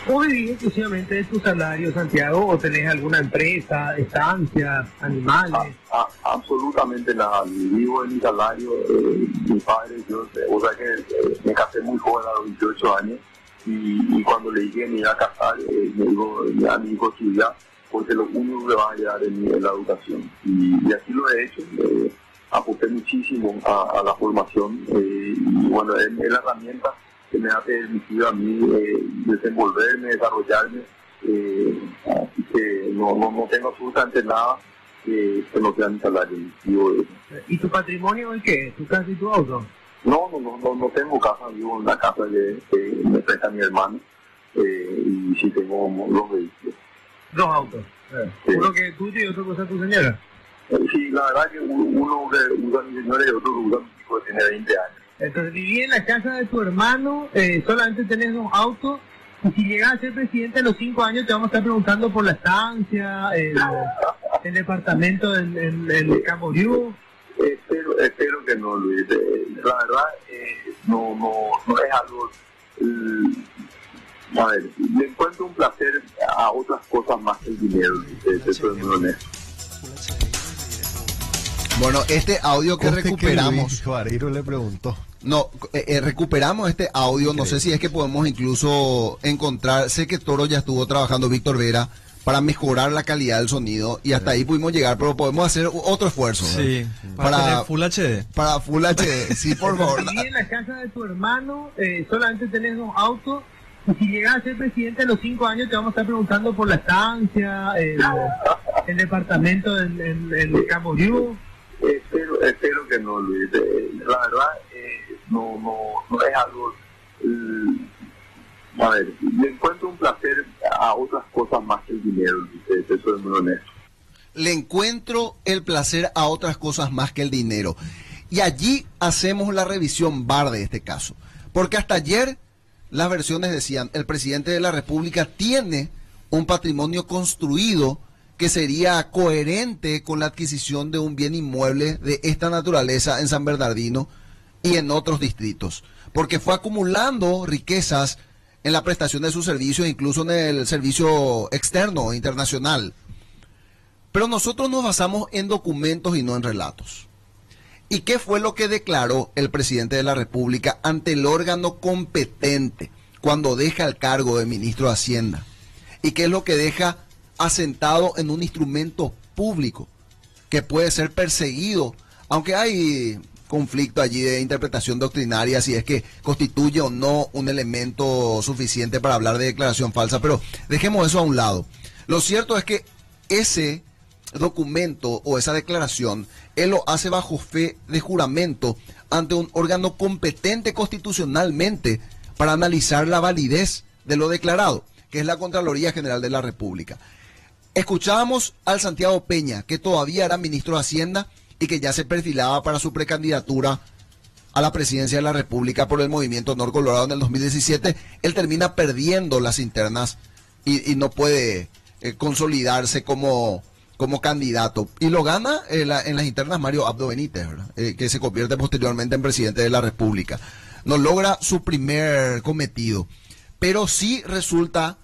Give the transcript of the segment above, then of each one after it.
¿O vivís exclusivamente de tu salario, Santiago, o tenés alguna empresa, estancia, animales? Absolutamente nada. Vivo de mi salario. Mi padre, o sea que me casé muy joven a los 28 años y cuando le dije que me iba a casar, me dijo, ya mi hijo estudia, porque lo único que va a llegar es la educación. Y así lo he hecho. Aposté muchísimo a la formación y bueno, es la herramienta que me ha permitido a mí desenvolverme, desarrollarme, así que no tengo absolutamente nada que no sea mi salario. ¿Y tu patrimonio es qué? ¿Tu casa y tu auto? No tengo casa, vivo en la casa que me presta mi hermano y sí tengo dos vehículos. ¿Dos autos? Sí. ¿Uno que es tuyo y otro que usa tu señora? Sí, la verdad que uno que usa mi señora y otro que usa mi hijo que tiene 20 años. Entonces viví en la casa de tu hermano, solamente tenés dos autos, y si llegas a ser presidente en los 5 años te vamos a estar preguntando por la estancia, el departamento en Camboriú. Espero que no, Luis. La verdad, no es algo... a ver, le encuentro un placer a otras cosas más que el dinero, soy muy honesto. Bueno, este audio que recuperamos... Guariro le preguntó. No, recuperamos este audio, no sé si es que podemos incluso encontrar, sé que Toro ya estuvo trabajando, Víctor Vera, para mejorar la calidad del sonido y hasta ahí pudimos llegar, pero podemos hacer otro esfuerzo. Sí, para Full HD. Para Full HD, sí, por favor. Viví en la casa de tu hermano, solamente tenés dos autos, y si llegas a ser presidente en los 5 años te vamos a estar preguntando por la estancia, el departamento en Camboriú. Espero que no, Luis. La verdad, no es algo... a ver, le encuentro un placer a otras cosas más que el dinero, Luis. Soy muy honesto. Le encuentro el placer a otras cosas más que el dinero. Y allí hacemos la revisión VAR de este caso. Porque hasta ayer las versiones decían, el presidente de la República tiene un patrimonio construido que sería coherente con la adquisición de un bien inmueble de esta naturaleza en San Bernardino y en otros distritos, porque fue acumulando riquezas en la prestación de sus servicios, incluso en el servicio externo, internacional. Pero nosotros nos basamos en documentos y no en relatos. ¿Y qué fue lo que declaró el presidente de la República ante el órgano competente cuando deja el cargo de ministro de Hacienda? ¿Y qué es lo que deja asentado en un instrumento público que puede ser perseguido, aunque hay conflicto allí de interpretación doctrinaria si es que constituye o no un elemento suficiente para hablar de declaración falsa, pero dejemos eso a un lado. Lo cierto es que ese documento o esa declaración él lo hace bajo fe de juramento ante un órgano competente constitucionalmente para analizar la validez de lo declarado, que es la Contraloría General de la República. Escuchábamos al Santiago Peña, que todavía era ministro de Hacienda y que ya se perfilaba para su precandidatura a la presidencia de la República por el movimiento Honor Colorado en el 2017. Él termina perdiendo las internas y no puede consolidarse como candidato. Y lo gana en las internas Mario Abdo Benítez, ¿verdad? Que se convierte posteriormente en presidente de la República. No logra su primer cometido, pero sí resulta,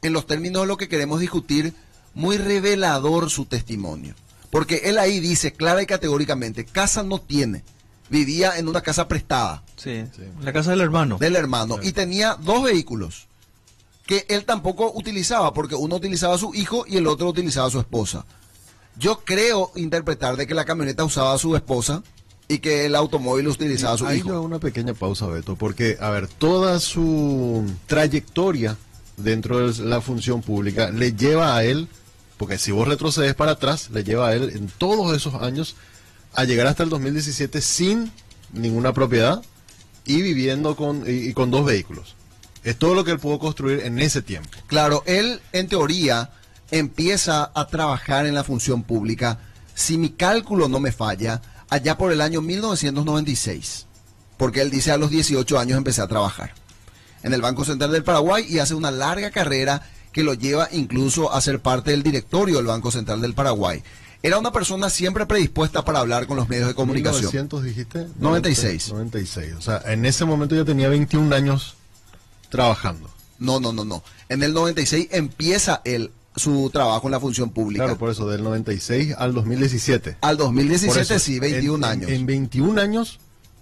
en los términos de lo que queremos discutir, muy revelador su testimonio. Porque él ahí dice clara y categóricamente, casa no tiene. Vivía en una casa prestada. Sí, la casa del hermano. Del hermano. Y tenía 2 vehículos que él tampoco utilizaba, porque uno utilizaba a su hijo y el otro utilizaba a su esposa. Yo creo interpretar de que la camioneta usaba a su esposa y que el automóvil utilizaba a su hijo. Ahí yo hago una pequeña pausa, Beto, porque, a ver, toda su trayectoria dentro de la función pública le lleva a él, porque si vos retrocedes para atrás, le lleva a él en todos esos años a llegar hasta el 2017 sin ninguna propiedad y viviendo con 2 vehículos. Es todo lo que él pudo construir en ese tiempo. Claro, él en teoría empieza a trabajar en la función pública, si mi cálculo no me falla, allá por el año 1996, porque él dice a los 18 años empecé a trabajar en el Banco Central del Paraguay y hace una larga carrera que lo lleva incluso a ser parte del directorio del Banco Central del Paraguay. Era una persona siempre predispuesta para hablar con los medios de comunicación. 1900 dijiste? 96. 96. O sea, en ese momento ya tenía 21 años trabajando. No. En el 96 empieza él su trabajo en la función pública. Claro, por eso, del 96 al 2017. Al 2017 Por eso, sí, 21 años. En 21 años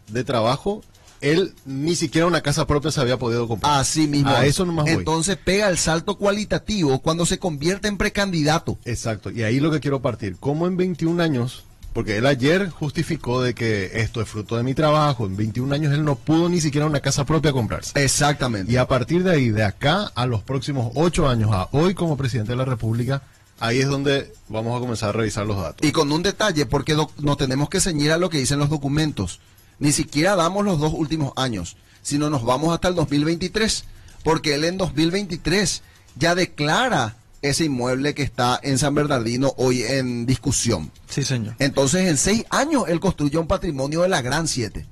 de trabajo, él ni siquiera una casa propia se había podido comprar. Así mismo. A eso nomás voy. Entonces pega el salto cualitativo cuando se convierte en precandidato. Exacto, y ahí lo que quiero partir. ¿Cómo en 21 años? Porque él ayer justificó de que esto es fruto de mi trabajo. En 21 años él no pudo ni siquiera una casa propia comprarse. Exactamente. Y a partir de ahí, de acá a los próximos 8 años, a hoy como presidente de la República, ahí es donde vamos a comenzar a revisar los datos. Y con un detalle, porque no tenemos que ceñir a lo que dicen los documentos. Ni siquiera damos los 2 últimos años, sino nos vamos hasta el 2023, porque él en 2023 ya declara ese inmueble que está en San Bernardino hoy en discusión. Sí, señor. Entonces, en 6 años él construye un patrimonio de la Gran 7.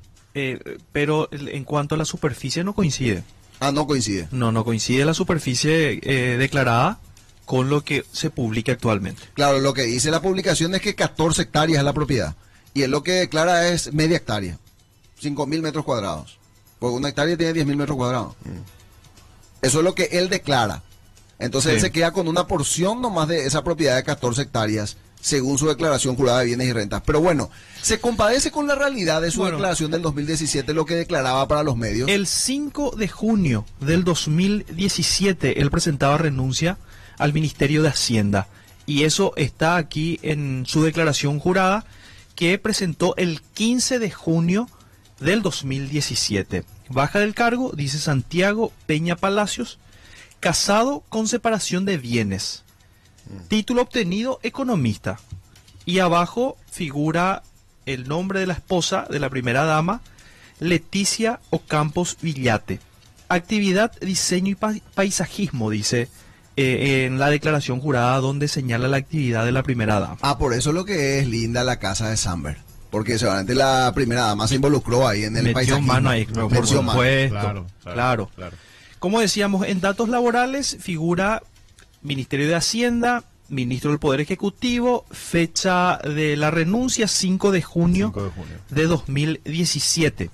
Pero en cuanto a la superficie no coincide. Ah, no coincide. No coincide la superficie declarada con lo que se publica actualmente. Claro, lo que dice la publicación es que 14 hectáreas es la propiedad. Y él lo que declara es media hectárea, 5.000 metros cuadrados. Porque una hectárea tiene 10.000 metros cuadrados. Eso es lo que él declara. Entonces Sí. él se queda con una porción nomás de esa propiedad de 14 hectáreas, según su declaración jurada de bienes y rentas. Pero bueno, se compadece con la realidad de su declaración del 2017, lo que declaraba para los medios. El 5 de junio del 2017 él presentaba renuncia al Ministerio de Hacienda. Y eso está aquí en su declaración jurada que presentó el 15 de junio del 2017. Baja del cargo, dice Santiago Peña Palacios, casado con separación de bienes. Título obtenido economista. Y abajo figura el nombre de la esposa de la primera dama, Leticia Ocampos Villate. Actividad, diseño y paisajismo, dice en la declaración jurada donde señala la actividad de la primera dama. Ah, por eso lo que es linda la casa de Samber. Porque seguramente la primera dama se involucró ahí en el Metió paisajismo. mano ahí, por Metió mano. supuesto. Claro. Como decíamos, en datos laborales figura Ministerio de Hacienda, Ministro del Poder Ejecutivo, fecha de la renuncia 5 de junio, 5 de junio. de 2017.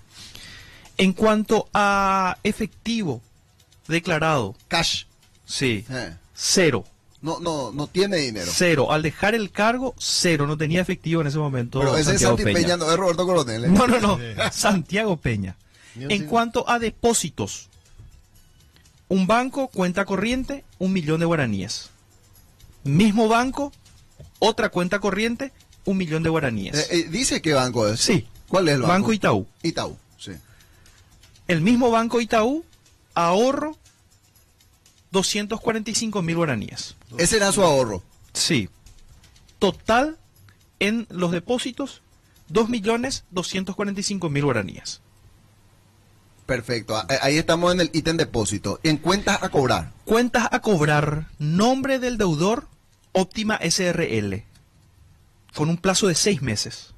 En cuanto a efectivo declarado, Cash. sí, Eh. cero. No tiene dinero. Cero. Al dejar el cargo, cero. No tenía efectivo en ese momento. Pero ese es Santiago Santi Peña, no es Roberto Coronel. ¿eh? No. Santiago Peña. Ni un En sin- cuanto a depósitos, un banco, cuenta corriente, 1 millón de guaraníes. Mismo banco, otra cuenta corriente, 1 millón de guaraníes. Dice qué banco es. Sí. ¿Cuál es el banco? Banco Itaú. Itaú, sí. El mismo banco Itaú, ahorro, 245.000 guaraníes. Ese era su ahorro. Sí. Total en los depósitos, 2.245.000 guaraníes. Perfecto. Ahí estamos en el ítem depósito. En cuentas a cobrar. Cuentas a cobrar, nombre del deudor, Óptima SRL, con un plazo de 6 meses.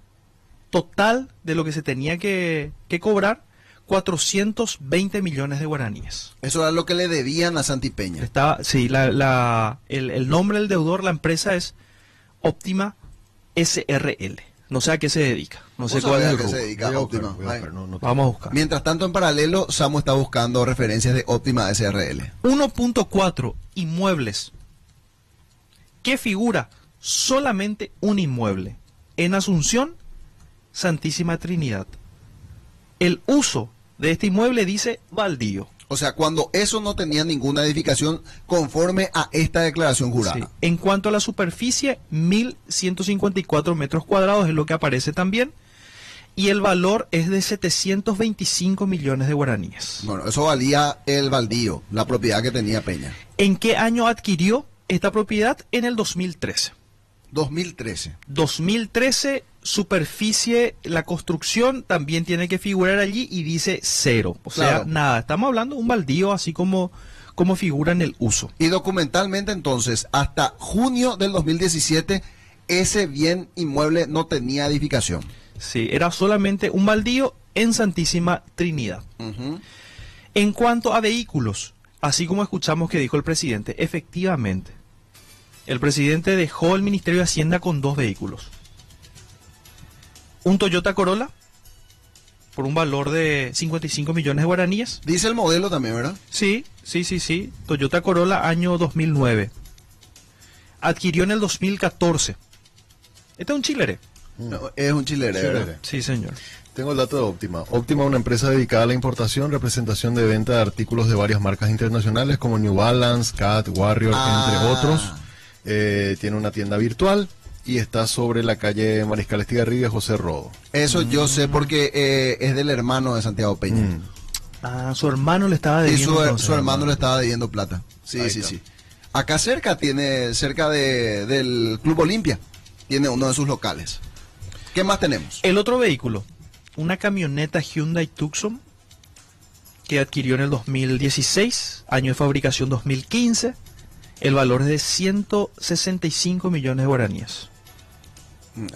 Total de lo que se tenía que cobrar, 420 millones de guaraníes. Eso era lo que le debían a Santi Peña. Está, sí, el nombre del deudor, la empresa es Óptima SRL. No sé a qué se dedica, no sé ¿Vos cuál es sabés el a qué se rubro. dedica Voy a buscar, Óptima? voy a Ay. buscar, no. Vamos a buscar. Mientras tanto, en paralelo, Samu está buscando referencias de Óptima SRL. 1.4 inmuebles que figura solamente un inmueble en Asunción, Santísima Trinidad. El uso de este inmueble dice baldío. O sea, cuando eso no tenía ninguna edificación conforme a esta declaración jurada. Sí. En cuanto a la superficie, 1.154 metros cuadrados es lo que aparece también. Y el valor es de 725 millones de guaraníes. Bueno, eso valía el baldío, la propiedad que tenía Peña. ¿En qué año adquirió esta propiedad? En el 2013. 2013. 2013, superficie, la construcción también tiene que figurar allí y dice cero. O sea, Claro. nada, estamos hablando de un baldío así como figura en el uso. Y documentalmente entonces, hasta junio del 2017, ese bien inmueble no tenía edificación. Sí, era solamente un baldío en Santísima Trinidad. Ujú. En cuanto a vehículos, así como escuchamos que dijo el presidente, efectivamente, el presidente dejó el Ministerio de Hacienda con 2 vehículos. Un Toyota Corolla, por un valor de 55 millones de guaraníes. Dice el modelo también, ¿verdad? Sí, Sí. Toyota Corolla año 2009. Adquirió en el 2014. Este es un chilere. No, es un chilere, ¿verdad? Chilere. Sí, señor. Tengo el dato de Óptima. Óptima es una empresa dedicada a la importación, representación de venta de artículos de varias marcas internacionales como New Balance, Cat, Warrior, entre otros. Tiene una tienda virtual y está sobre la calle Mariscal Estigarribia, José Rodo. Eso yo sé porque es del hermano de Santiago Peña. Su hermano le estaba Y debiendo. su entonces. hermano le estaba debiendo plata. Sí. Acá cerca del Club Olimpia, tiene uno de sus locales. ¿Qué más tenemos? El otro vehículo, una camioneta Hyundai Tucson que adquirió en el 2016, año de fabricación 2015. El valor es de 165 millones de guaraníes.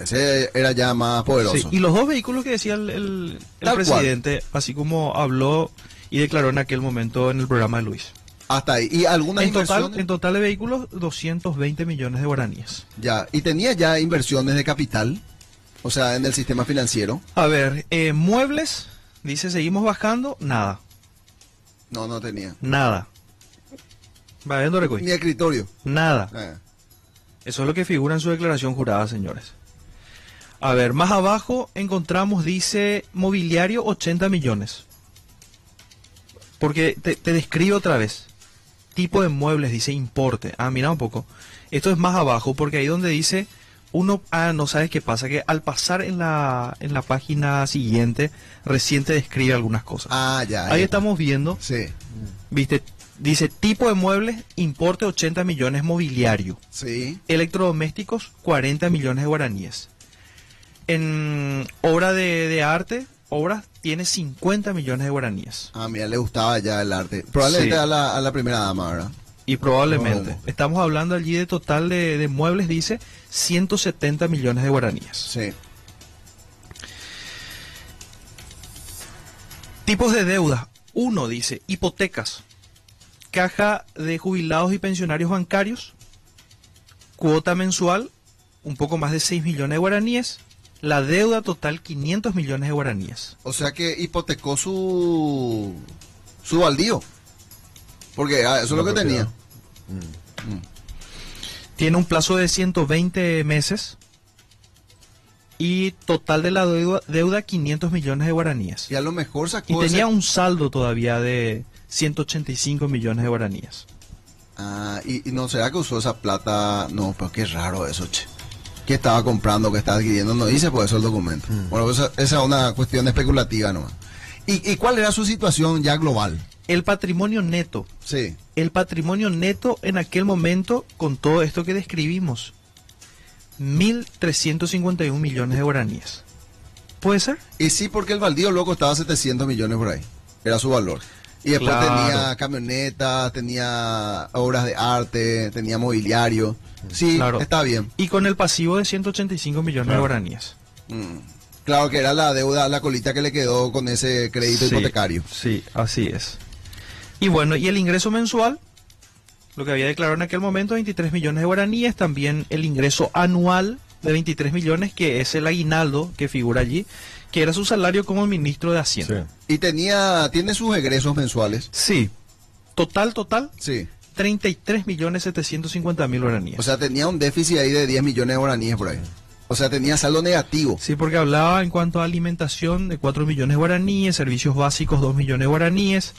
Ese era ya más poderoso. Sí, y los dos vehículos que decía el Tal presidente, así como habló y declaró en aquel momento en el programa de Luis. Hasta ahí. ¿Y algunas inversiones? En total de vehículos, 220 millones de guaraníes. Ya. ¿Y tenía ya inversiones de capital? O sea, en el sistema financiero. A ver, muebles, dice, seguimos bajando, nada, No tenía. nada. Va viendo Ni escritorio. nada. Eh. Eso es lo que figura en su declaración jurada, señores. A ver, más abajo encontramos, dice, mobiliario 80 millones. Porque te describe otra vez. Tipo de muebles, dice importe. Mira un poco. Esto es más abajo porque ahí donde dice uno, no sabes qué pasa, que al pasar en la página siguiente, recién te describe algunas cosas. Ya. Ahí estamos viendo, Sí. viste, dice tipo de muebles, importe 80 millones mobiliario. Sí. Electrodomésticos, 40 millones de guaraníes. En obra de arte, obras, tiene 50 millones de guaraníes. Mira, le gustaba ya el arte. Probablemente Sí. a la primera dama, ¿verdad? Y probablemente. No. Estamos hablando allí de total de muebles, dice, 170 millones de guaraníes. Sí. Tipos de deuda. Uno, dice, hipotecas. Caja de jubilados y pensionarios bancarios. Cuota mensual, un poco más de 6 millones de guaraníes. La deuda total, 500 millones de guaraníes. O sea que hipotecó su baldío. Porque eso es lo que tenía. Tiene un plazo de 120 meses. Y total de la deuda 500 millones de guaraníes. Y a lo mejor Y sacó tenía un saldo todavía de 185 millones de guaraníes. y no será que usó esa plata. No, pero qué raro eso, che. ¿Qué estaba comprando, qué estaba adquiriendo? No dice por eso el documento. Bueno, esa es una cuestión especulativa nomás. ¿Y cuál era su situación ya global? El patrimonio neto. Sí. El patrimonio neto en aquel momento, con todo esto que describimos, 1.351 millones de guaraníes. ¿Puede ser? Y sí, porque el baldío loco estaba a 700 millones por ahí. Era su valor. Y después Claro. tenía camionetas, tenía obras de arte, tenía mobiliario. Sí, Claro. está bien. Y con el pasivo de 185 millones de guaraníes. Claro que era la deuda, la colita que le quedó con ese crédito Sí, hipotecario. Sí, así es. Y bueno, y el ingreso mensual, lo que había declarado en aquel momento, 23 millones de guaraníes. También el ingreso anual de 23 millones, que es el aguinaldo que figura allí, que era su salario como ministro de Hacienda. Y tiene sus egresos mensuales. Sí. Total, Sí. 33 millones 750 mil guaraníes. O sea, tenía un déficit ahí de 10 millones de guaraníes por ahí. O sea, tenía saldo negativo. Sí, porque hablaba en cuanto a alimentación de 4 millones de guaraníes, servicios básicos 2 millones de guaraníes,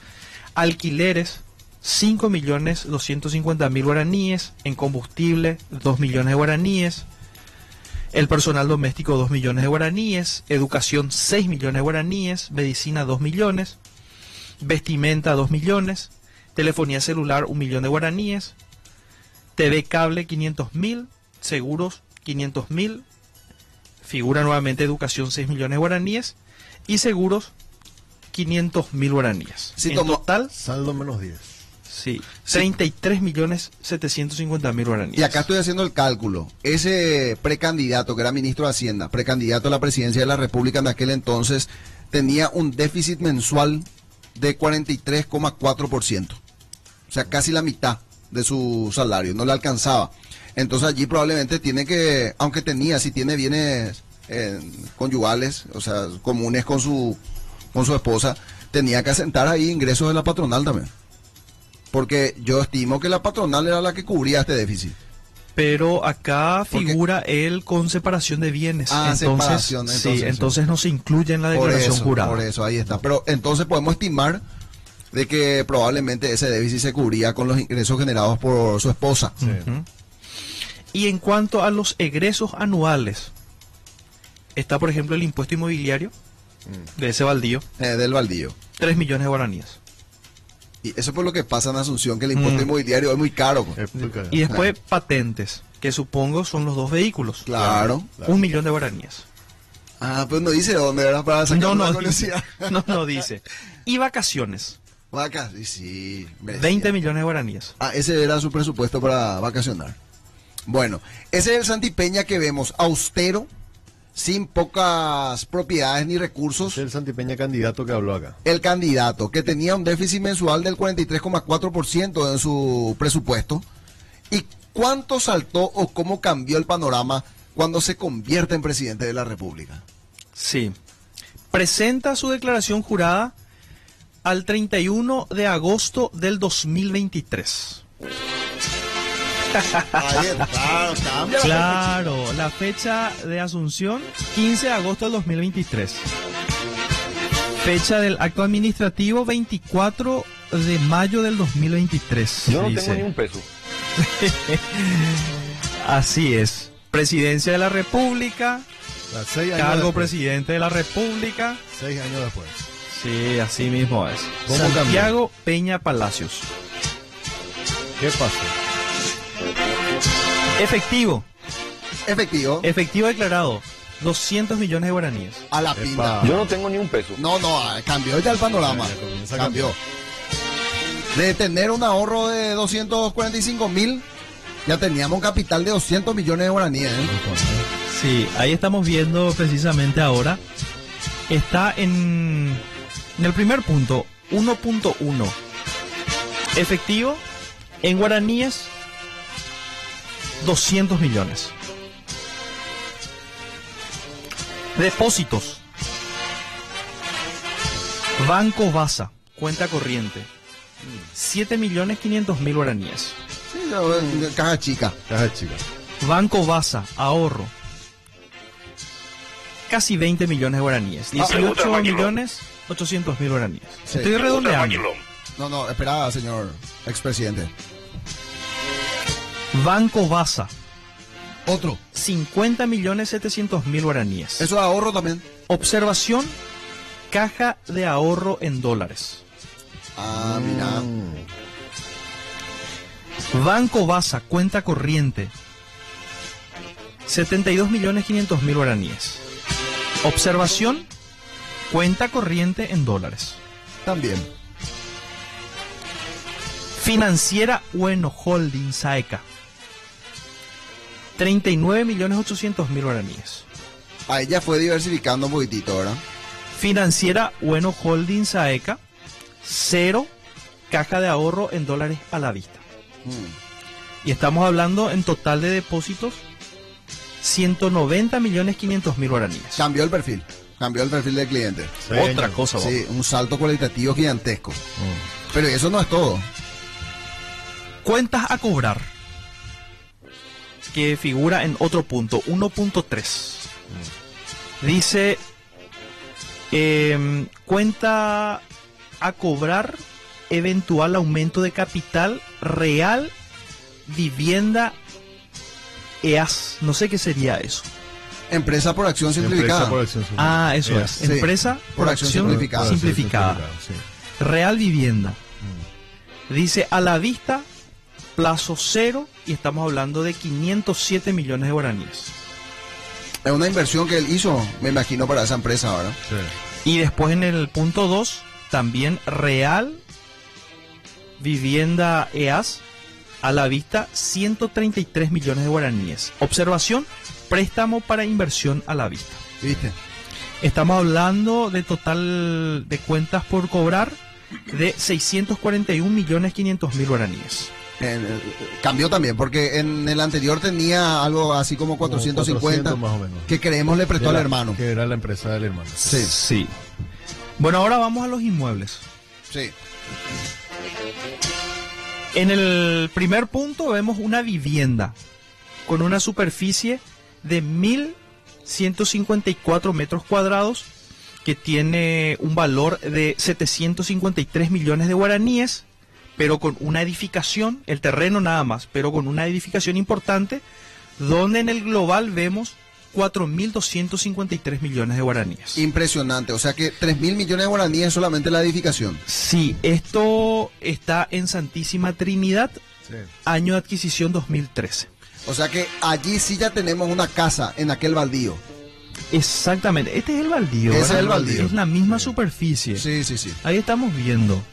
alquileres 5 millones 250 mil guaraníes, en combustible 2 millones de guaraníes, el personal doméstico 2 millones de guaraníes, educación 6 millones de guaraníes, medicina 2 millones, vestimenta 2 millones, telefonía celular 1 millón de guaraníes, TV cable 500 mil, seguros 500 mil, figura nuevamente educación 6 millones de guaraníes y seguros 500 mil guaraníes. Sí, En tomó- total, Saldo menos 10. sí, 33 millones 750 mil guaraníes. Y acá estoy haciendo el cálculo. Ese precandidato que era ministro de Hacienda, precandidato a la presidencia de la República en aquel entonces, tenía un déficit mensual de 43,4%. O sea, casi la mitad de su salario. No le alcanzaba. Entonces allí probablemente tiene que, aunque si tiene bienes conyugales, o sea, comunes con su esposa, tenía que asentar ahí ingresos de la patronal también. Porque yo estimo que la patronal era la que cubría este déficit. Pero acá Porque- figura él con separación de bienes. Ah, entonces, separación, sí, entonces, entonces no se incluye en la declaración jurada. Por eso, ahí está. Pero entonces podemos estimar de que probablemente ese déficit se cubría con los ingresos generados por su esposa. Ujú. Y en cuanto a los egresos anuales, está por ejemplo el impuesto inmobiliario de ese baldío, Del baldío. 3 millones de guaraníes. Y eso es por lo que pasa en Asunción, que el impuesto Mm. inmobiliario es muy caro. Pues. Y después patentes, que supongo son los 2 vehículos. Claro. 1 millón de guaraníes. Ah, pues no dice dónde era para sacar No, una no, curiosidad. no dice. Y vacaciones, Vacas, y sí. merecía. 20 millones de guaraníes. Ah, ese era su presupuesto para vacacionar. Bueno, ese es el Santipeña que vemos, austero, sin pocas propiedades ni recursos. Es el Santipeña candidato que habló acá. El candidato, que tenía un déficit mensual del 43,4% en su presupuesto. ¿Y cuánto saltó o cómo cambió el panorama cuando se convierte en presidente de la República? Sí. Presenta su declaración jurada al 31 de agosto del 2023. Ahí está, cambia. Claro, la fecha de asunción, 15 de agosto del 2023. Fecha del acto administrativo, 24 de mayo del 2023. Yo no dice. tengo ni un peso. Así es. Presidencia de la República, O sea, 6 años cargo después. presidente de la República. 6 años después. Sí, así mismo es. ¿Cómo Santiago Peña Palacios. ¿Qué pasó? Efectivo. Efectivo, Declarado. 200 millones de guaraníes. a la Epa. pinta. Yo no tengo ni un peso. No, cambió ya el panorama. Ya comienza a Cambió. cambiar. De tener un ahorro de 245.000, ya teníamos un capital de 200 millones de guaraníes. ¿eh? Sí, ahí estamos viendo precisamente ahora. Está en el primer punto, 1.1. Efectivo, en guaraníes, 200 millones. Depósitos. Banco Basa, cuenta corriente. 7.500.000 guaraníes. Sí, caja chica. Caja chica. Banco Basa, ahorro. Casi 20 millones de guaraníes. 18.800.000 guaraníes. Sí. Estoy redondeando. No, espera, señor expresidente. Banco Basa, Otro. 50.700.000 guaraníes. Eso es ahorro también. Observación, caja de ahorro en dólares. Ah, mira. Banco Basa, cuenta corriente. 72.500.000 guaraníes. Observación, cuenta corriente en dólares. También. Financiera Bueno Holding Saeca. 39.800.000 guaraníes. Ahí ya fue diversificando un poquitito, ¿verdad? Financiera Bueno Holding Saeca. 0 caja de ahorro en dólares a la vista. Y estamos hablando en total de depósitos 190.500.000 guaraníes. Cambió el perfil del cliente. Otra cosa, vamos. Sí, un salto cualitativo gigantesco. Pero eso no es todo. Cuentas a cobrar, que figura en otro punto, 1.3. Dice, cuenta a cobrar eventual aumento de capital real, vivienda, EAS. No sé qué sería eso. Empresa por acción simplificada. Empresa por acción simplificada. Ah, eso es. Sí. Empresa por acción simplificada. simplificada. Sí. Real vivienda. Dice a la vista, plazo cero, y estamos hablando de 507 millones de guaraníes. Es una inversión que él hizo, me imagino, para esa empresa ahora. Sí. Y después en el punto 2, también real vivienda EAS, a la vista 133 millones de guaraníes. Observación, préstamo para inversión a la vista. ¿Viste? Estamos hablando de total de cuentas por cobrar de 641.500.000 guaraníes. Cambió también, porque en el anterior tenía algo así como 450 400 más o menos. que creemos le prestó al hermano. Que era la empresa del hermano. Sí, Sí. Bueno, ahora vamos a los inmuebles. sí. En el primer punto vemos una vivienda con una superficie de 1.154 metros cuadrados que tiene un valor de 753 millones de guaraníes, pero con una edificación, el terreno nada más, pero con una edificación importante, donde en el global vemos 4.253 millones de guaraníes. Impresionante, o sea que 3.000 millones de guaraníes solamente la edificación. Sí, esto está en Santísima Trinidad, Sí. año de adquisición 2013. O sea que allí sí ya tenemos una casa en aquel baldío. Exactamente, este es el baldío. Ese es ¿verdad? el baldío. Es la misma superficie. Sí, sí, sí. Ahí estamos viendo.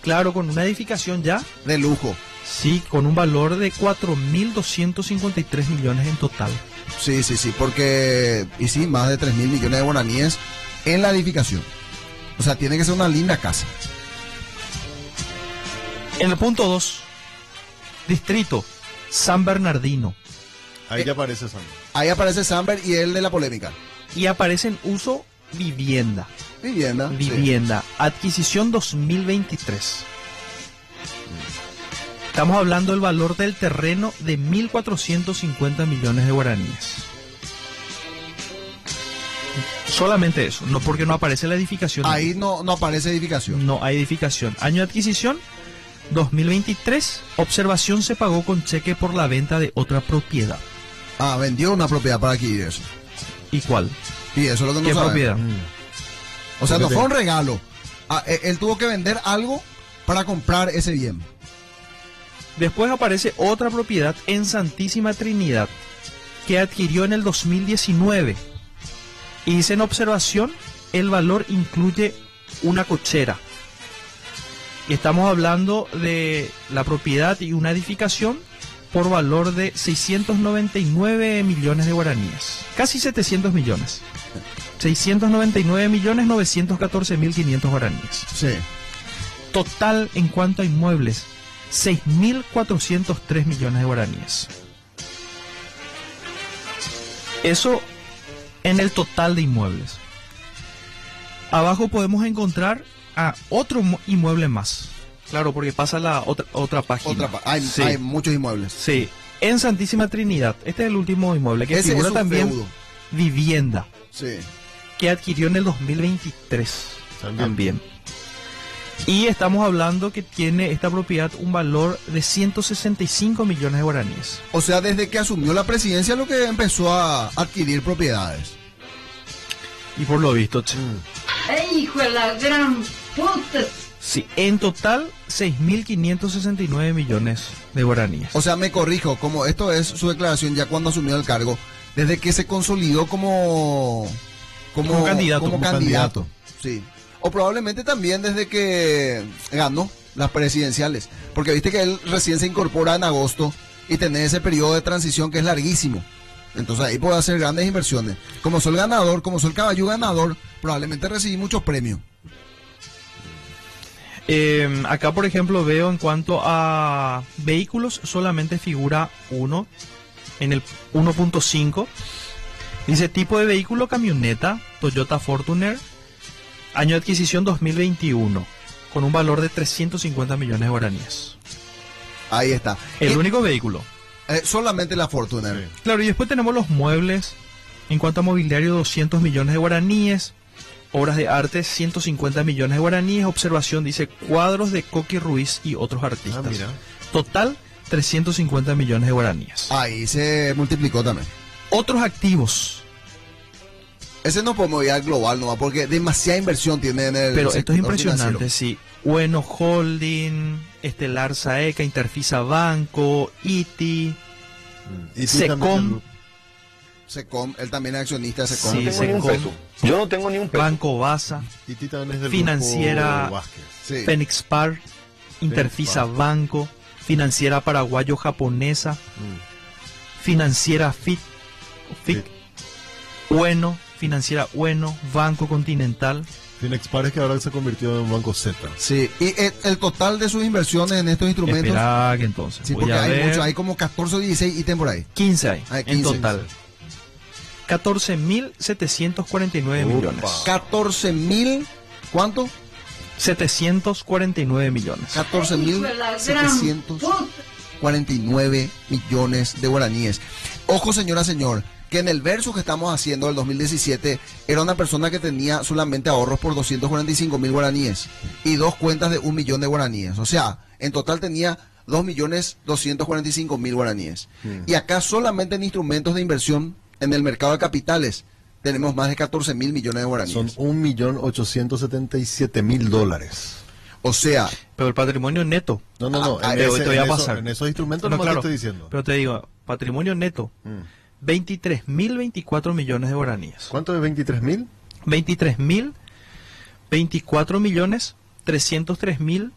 Claro, con una edificación ya, De lujo. sí, con un valor de 4.253 millones en total. Sí, sí, sí, porque, y sí, más de 3.000 millones de guaraníes en la edificación. O sea, tiene que ser una linda casa. En el punto 2, distrito San Bernardino. Ahí ya aparece Sandro. Ahí aparece Samber y el de la polémica. Y aparece en uso vivienda. Vivienda. sí. Vivienda, adquisición 2023. Estamos hablando del valor del terreno de 1.450 millones de guaraníes. Solamente eso, no porque no aparece la edificación. Ahí no aparece edificación. No hay edificación. Año de adquisición 2023. Observación, se pagó con cheque por la venta de otra propiedad. Ah, vendió una propiedad para adquirir eso. ¿Y cuál? Y eso es lo que no ¿Qué sabe. propiedad? O sea, no Porque fue un regalo. Ah, él tuvo que vender algo para comprar ese bien. Después aparece otra propiedad en Santísima Trinidad que adquirió en el 2019. Y dice en observación, el valor incluye una cochera. Y estamos hablando de la propiedad y una edificación por valor de 699 millones de guaraníes. Casi 700 millones. 699 millones 914 mil 500 guaraníes. Sí. Total en cuanto a inmuebles, 6.403 millones de guaraníes. Eso en el total de inmuebles. Abajo podemos encontrar a otro inmueble más. Claro, porque pasa la otra página. Sí. Hay muchos inmuebles. Sí, en Santísima Trinidad. Este es el último inmueble que Ese figura es un también feudo. vivienda, Sí. que adquirió en el 2023 También. también. Y estamos hablando que tiene esta propiedad un valor de 165 millones de guaraníes. O sea, desde que asumió la presidencia lo que empezó a adquirir propiedades. Y por lo visto, ¡Ey, hijo de la gran puta! sí, en total 6.569 millones de guaraníes. O sea, me corrijo, como esto es su declaración ya cuando asumió el cargo, desde que se consolidó como candidato. como candidato. Sí. O probablemente también desde que ganó las presidenciales. Porque viste que él recién se incorpora en agosto y tiene ese periodo de transición que es larguísimo. Entonces ahí puede hacer grandes inversiones. Como soy el ganador, como soy el caballo ganador, probablemente recibí muchos premios. Acá, por ejemplo, veo en cuanto a vehículos, solamente figura uno, en el 1.5. Dice tipo de vehículo, camioneta, Toyota Fortuner, año de adquisición 2021, con un valor de 350 millones de guaraníes. Ahí está. El único vehículo. Solamente la Fortuner. Sí. Claro, y después tenemos los muebles. En cuanto a mobiliario, 200 millones de guaraníes. Obras de arte, 150 millones de guaraníes. Observación, dice cuadros de Coqui Ruiz y otros artistas. Ah, mira. Total, 350 millones de guaraníes. Ahí se multiplicó también. Otros activos. Ese no podemos ir al global nomás, porque demasiada inversión tiene en el Pero esto es sector impresionante, financiero. sí. Bueno Holding, Estelar Saeca, Interfisa Banco, ITI, Y tú Secom. también, Secom, él también es accionista de Secom. Sí, No tengo ni un Secom. peso. Yo no tengo ni un peso. Banco Baza, Y tú también es del Financiera. grupo Vázquez. Sí. Fenixpar, Interfisa Fenixpar. Banco, Financiera Paraguayo-Japonesa, Financiera FIC, Bueno, Financiera Bueno, Banco Continental. Finexpar es que ahora se convirtió en Banco Z. Sí, y el total de sus inversiones en estos instrumentos. Espera que entonces. Sí, voy porque a hay ver. muchos, hay como 14 o 16 ítems por ahí. 15 hay, Hay en 15. total. 14.749 millones. 14.000, ¿cuánto? 749 millones. 14.749 millones de guaraníes. Ojo, señora, señor, que en el verso que estamos haciendo del 2017 era una persona que tenía solamente ahorros por 245.000 guaraníes y 2 cuentas de 1 millón de guaraníes. O sea, en total tenía 2.245.000 guaraníes. Y acá solamente en instrumentos de inversión en el mercado de capitales tenemos más de 14.000 millones de guaraníes. Son 1.877.000 dólares. O sea, Pero el patrimonio neto. No, te voy a pasar. en esos instrumentos No, no, claro, te estoy diciendo. Pero te digo, patrimonio neto, 23.024 millones de guaraníes. ¿Cuánto es 23.000? 23.024 millones 303.000.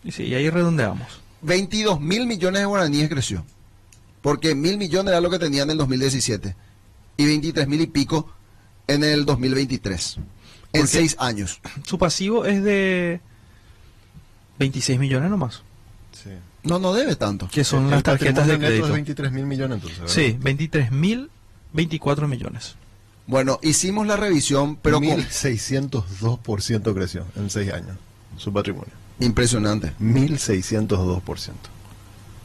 Y sí, y ahí redondeamos. 22.000 millones de guaraníes creció. Porque 1.000 millones era lo que tenía en el 2017. Y 23.000 y pico en el 2023. En 6 años. Su pasivo es de 26 millones nomás. Sí. No debe tanto. Que son El las tarjetas de patrimonio neto crédito. es 23.000 millones entonces, ¿verdad? Sí, 23.024 millones. Bueno, hicimos la revisión, pero con... 1.602% creció en 6 años su patrimonio. Impresionante. 1.602%.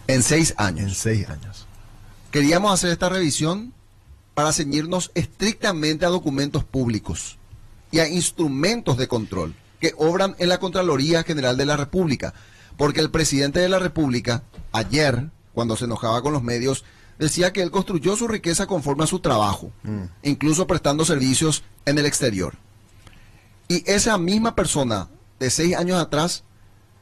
En 6 En años. 6 años. Queríamos hacer esta revisión para ceñirnos estrictamente a documentos públicos y a instrumentos de control que obran en la Contraloría General de la República. Porque el presidente de la República, ayer, cuando se enojaba con los medios, decía que él construyó su riqueza conforme a su trabajo, incluso prestando servicios en el exterior. Y esa misma persona, de 6 años atrás,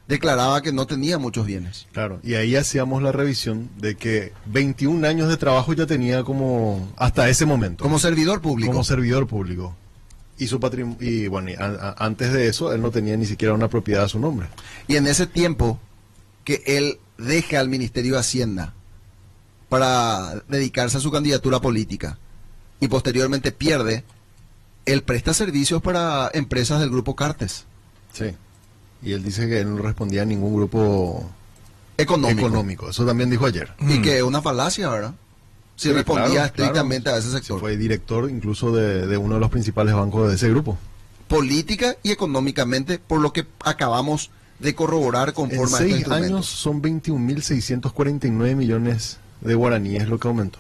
declaraba que no tenía muchos bienes. Claro, y ahí hacíamos la revisión de que 21 años de trabajo ya tenía como hasta ese momento. Como servidor público. Como servidor público. Y su patrimonio, y bueno, antes de eso él no tenía ni siquiera una propiedad a su nombre. Y en ese tiempo que él deja al Ministerio de Hacienda para dedicarse a su candidatura política y posteriormente pierde, él presta servicios para empresas del grupo Cartes. Sí. Y él dice que él no respondía a ningún grupo económico. Eso también dijo ayer. Y que es una falacia, ¿verdad? Si Sí, respondía claro, estrictamente a ese Se sector. fue director incluso de uno de los principales bancos de ese grupo. Política y económicamente, por lo que acabamos de corroborar En conforme a estos 6 instrumentos. años son 21.649 millones de guaraníes lo que aumentó.